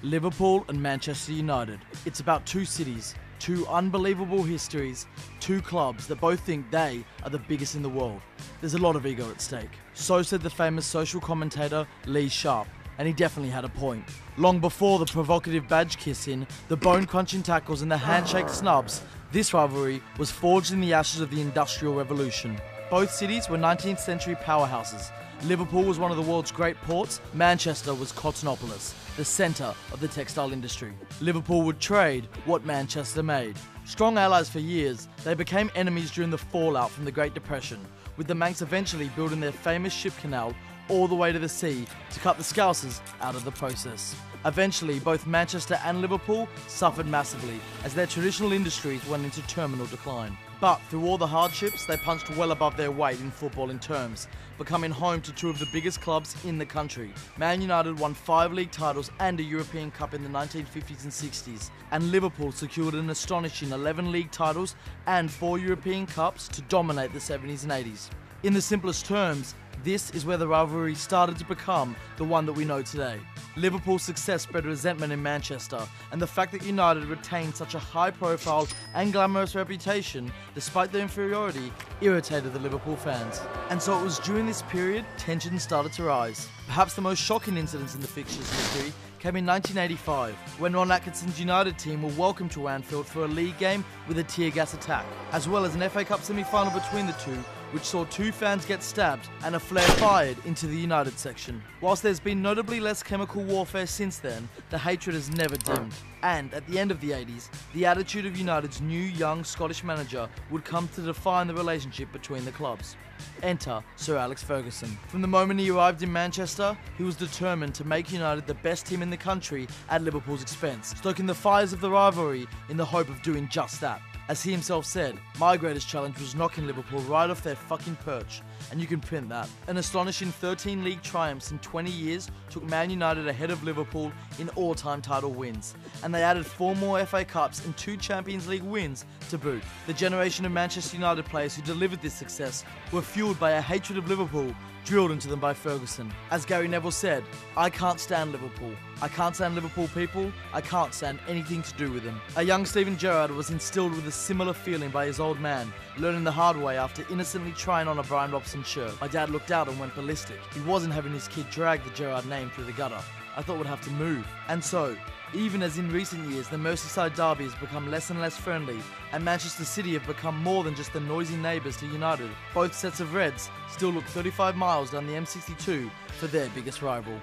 Liverpool and Manchester United. It's about two cities, two unbelievable histories, two clubs that both think they are the biggest in the world. There's a lot of ego at stake. So said the famous social commentator Lee Sharp, and he definitely had a point. Long before the provocative badge kissing, the bone-crunching tackles and the handshake snubs, this rivalry was forged in the ashes of the Industrial Revolution. Both cities were 19th century powerhouses. Liverpool was one of the world's great ports, Manchester was Cottonopolis, the centre of the textile industry. Liverpool would trade what Manchester made. Strong allies for years, they became enemies during the fallout from the Great Depression, with the Mancs eventually building their famous ship canal all the way to the sea to cut the Scousers out of the process. Eventually, both Manchester and Liverpool suffered massively as their traditional industries went into terminal decline. But through all the hardships, they punched well above their weight in footballing terms, becoming home to two of the biggest clubs in the country. Man United won 5 league titles and a European Cup in the 1950s and 60s, and Liverpool secured an astonishing 11 league titles and 4 European Cups to dominate the 70s and 80s. In the simplest terms, this is where the rivalry started to become the one that we know today. Liverpool's success bred resentment in Manchester, and the fact that United retained such a high-profile and glamorous reputation despite their inferiority irritated the Liverpool fans. And so it was during this period tensions started to rise. Perhaps the most shocking incidents in the fixture's history came in 1985, when Ron Atkinson's United team were welcomed to Anfield for a league game with a tear gas attack, as well as an FA Cup semi-final between the two, which saw 2 fans get stabbed and a flare fired into the United section. Whilst there's been notably less chemical warfare since then, the hatred has never dimmed. And at the end of the 80s, the attitude of United's new young Scottish manager would come to define the relationship between the clubs. Enter Sir Alex Ferguson. From the moment he arrived in Manchester, he was determined to make United the best team in the country at Liverpool's expense, stoking the fires of the rivalry in the hope of doing just that. As he himself said, "My greatest challenge was knocking Liverpool right off their fucking perch," and you can print that. An astonishing 13 league triumphs in 20 years took Man United ahead of Liverpool in all-time title wins, and they added 4 more FA Cups and 2 Champions League wins to boot. The generation of Manchester United players who delivered this success were fueled by a hatred of Liverpool drilled into them by Ferguson. As Gary Neville said, "I can't stand Liverpool. I can't stand Liverpool people. I can't stand anything to do with them." A young Steven Gerrard was instilled with a similar feeling by his old man, learning the hard way after innocently trying on a Brian Robson shirt. "My dad looked out and went ballistic. He wasn't having his kid drag the Gerrard name through the gutter. I thought we'd have to move." And so, even as in recent years the Merseyside derby has become less and less friendly, and Manchester City have become more than just the noisy neighbours to United, both sets of Reds still look 35 miles down the M62 for their biggest rival.